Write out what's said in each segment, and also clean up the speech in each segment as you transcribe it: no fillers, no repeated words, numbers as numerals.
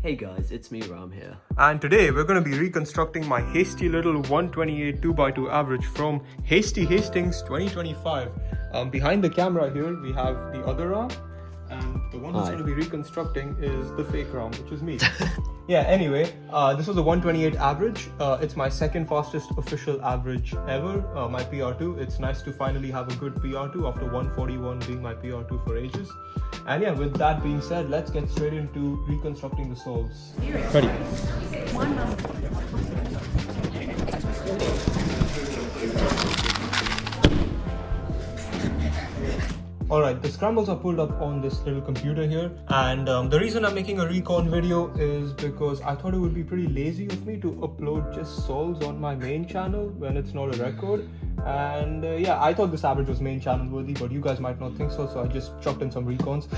Hey guys, it's me Ram here. And today we're going to be reconstructing my hasty little 128 2x2 average from Hasty Hastings 2025. Behind the camera here we have the other Ram, and the one who's going to be reconstructing is the fake Ram, which is me. Yeah, anyway, this was a 128 average. It's my second fastest official average ever, my PR2. It's nice to finally have a good PR2 after 141 being my PR2 for ages. And yeah, with that being said, let's get straight into reconstructing the solves. Ready? Alright, the scrambles are pulled up on this little computer here, and the reason I'm making a recon video is because I thought it would be pretty lazy of me to upload just solves on my main channel when it's not a record. And yeah, I thought this average was main channel worthy, but you guys might not think so, so I just chucked in some recons.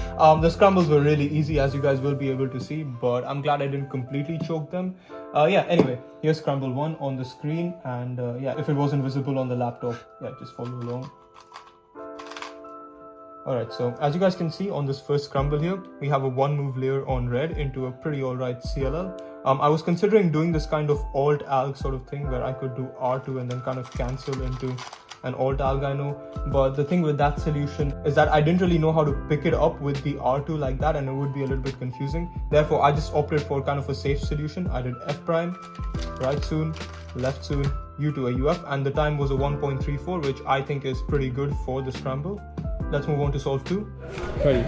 The scrambles were really easy, as you guys will be able to see, but I'm glad I didn't completely choke them. Yeah, anyway, here's scramble 1 on the screen, and yeah, if it wasn't visible on the laptop, yeah, just follow along. Alright, so as you guys can see on this first scramble here, we have a 1 move layer on red into a pretty alright CLL. I was considering doing this kind of alt-alg sort of thing where I could do R2 and then kind of cancel into an alt-alg, I know. But the thing with that solution is that I didn't really know how to pick it up with the R2 like that, and it would be a little bit confusing. Therefore, I just opted for kind of a safe solution. I did F prime, right soon, left soon, U to a UF, and the time was a 1.34, which I think is pretty good for the scramble. Let's move on to solve 2. Ready?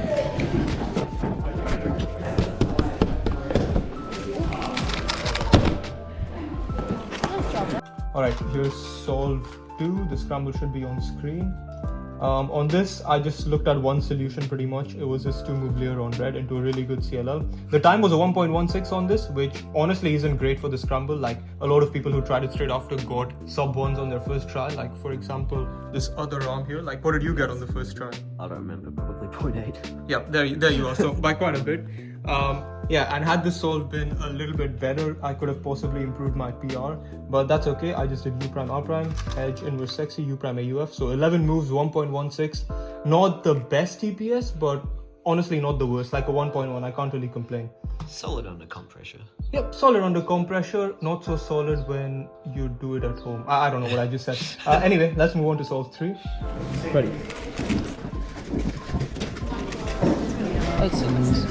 Alright, here's solve 2. The scramble should be on screen. On this, I just looked at one solution pretty much. It was this 2 move layer on red into a really good CLL. The time was a 1.16 on this, which honestly isn't great for the scramble. Like, a lot of people who tried it straight after got sub 1s on their first try. Like, for example, this other arm here. Like, what did you get on the first try? I don't remember, probably 0.8. Yeah, there you are. So by quite a bit. Yeah, and had this solve been a little bit better, I could have possibly improved my PR, but that's okay. I just did U prime R prime, edge inverse sexy, U prime AUF. So 11 moves, 1.16. Not the best TPS, but honestly not the worst. Like a 1.1, I can't really complain. Solid under comp pressure. Yep, solid under comp pressure. Not so solid when you do it at home. I don't know what I just said. Anyway, let's move on to solve 3. Ready? That's nice.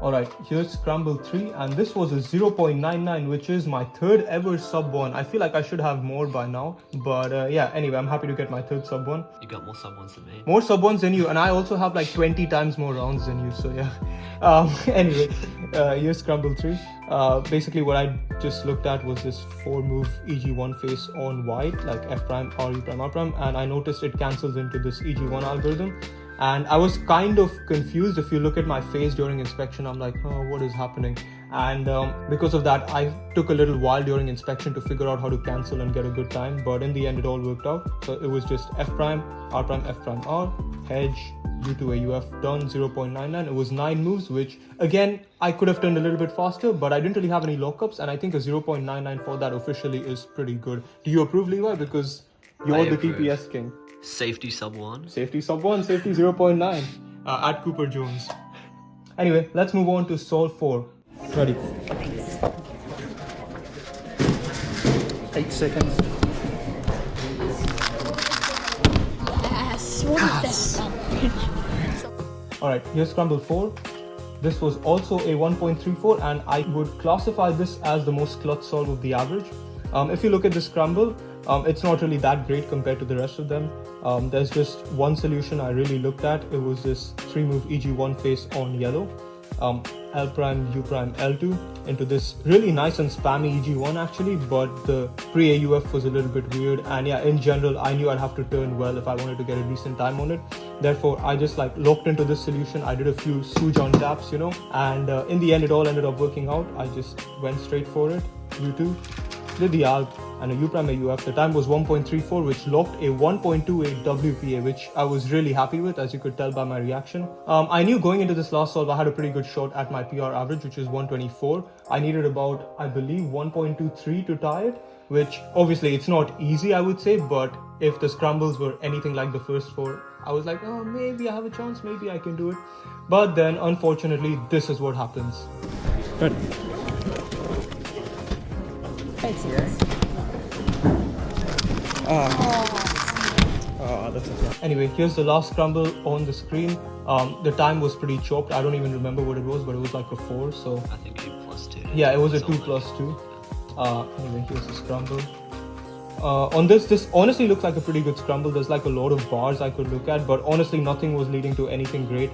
Alright, here's scramble 3, and this was a 0.99, which is my 3rd ever sub 1. I feel like I should have more by now, but yeah, anyway, I'm happy to get my 3rd sub 1. You got more sub 1s than me. More sub 1s than you, and I also have like 20 times more rounds than you, so yeah. Anyway, here's scramble 3. Basically what I just looked at was this 4 move EG1 face on white, like F prime, R, U prime, R prime, and I noticed it cancels into this EG1 algorithm. And I was kind of confused. If you look at my face during inspection, I'm like, oh, what is happening? And because of that, I took a little while during inspection to figure out how to cancel and get a good time. But in the end, it all worked out. So it was just F prime, R prime, F prime, R, hedge, U to a UF, done 0.99. It was 9 moves, which again, I could have turned a little bit faster, but I didn't really have any lockups. And I think a 0.99 for that officially is pretty good. Do you approve, Levi? Because you're the TPS king. Safety sub 1. Safety sub 1, safety 0.9 at Cooper Jones. Anyway, let's move on to solve 4. Ready? 8 seconds. Yes! Alright, here's scramble 4. This was also a 1.34, and I would classify this as the most clutch solve of the average. If you look at the scramble, it's not really that great compared to the rest of them. There's just one solution I really looked at. It was this 3 move EG1 face on yellow. L prime, U prime, L2 into this really nice and spammy EG1 actually, but the pre-AUF was a little bit weird, and yeah, in general, I knew I'd have to turn well if I wanted to get a decent time on it. Therefore, I just like locked into this solution. I did a few swooge on taps, you know, and in the end, it all ended up working out. I just went straight for it. U2, did the alg, and a U prime AUF. The time was 1.34, which locked a 1.28 WPA, which I was really happy with, as you could tell by my reaction. I knew going into this last solve, I had a pretty good shot at my PR average, which is 124. I needed about, I believe, 1.23 to tie it, which obviously it's not easy, I would say, but if the scrambles were anything like the first 4, I was like, oh, maybe I have a chance, maybe I can do it. But then, unfortunately, this is what happens. Good. It's yours. That's okay. Anyway, here's the last scramble on the screen. The time was pretty chopped. I don't even remember what it was, but it was like a 4. So I think 2+2. yeah, it was a 2 Solid. plus 2. Anyway, here's the scramble. On this honestly looks like a pretty good scramble. There's like a lot of bars I could look at, but honestly nothing was leading to anything great.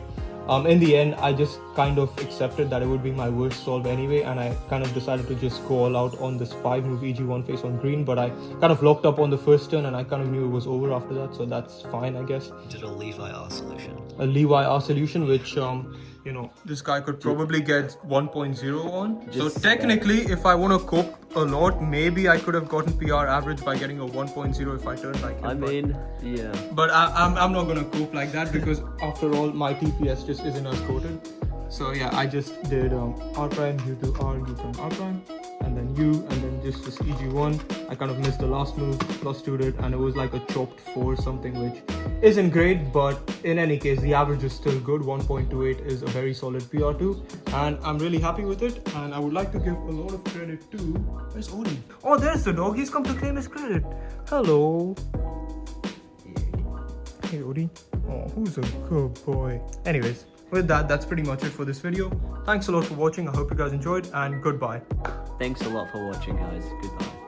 In the end, I just kind of accepted that it would be my worst solve anyway, and I kind of decided to just go all out on this 5-move EG1 face on green, but I kind of locked up on the first turn and I kind of knew it was over after that, so that's fine, I guess. Did a Levi R solution. A Levi R solution, which you know, this guy could probably get 1.0 on. So technically, if I want to cope a lot, maybe I could have gotten PR average by getting a 1.0 if I turned like him. I mean, yeah. But I'm not gonna cope like that because after all, my TPS just isn't as quoted. So yeah, I just did R prime, U to R, U prime, R prime, and then U, and then just this EG1. I kind of missed the last move, plus 2'd it, and it was like a chopped 4 something, which isn't great, but in any case, the average is still good. 1.28 is a very solid PR2, and I'm really happy with it. And I would like to give a lot of credit to, where's Odie? Oh, there's the dog. He's come to claim his credit. Hello. Hey Odie. Oh, who's a good boy? Anyways, with that, that's pretty much it for this video. Thanks a lot for watching. I hope you guys enjoyed, and goodbye. Thanks a lot for watching, guys. Goodbye.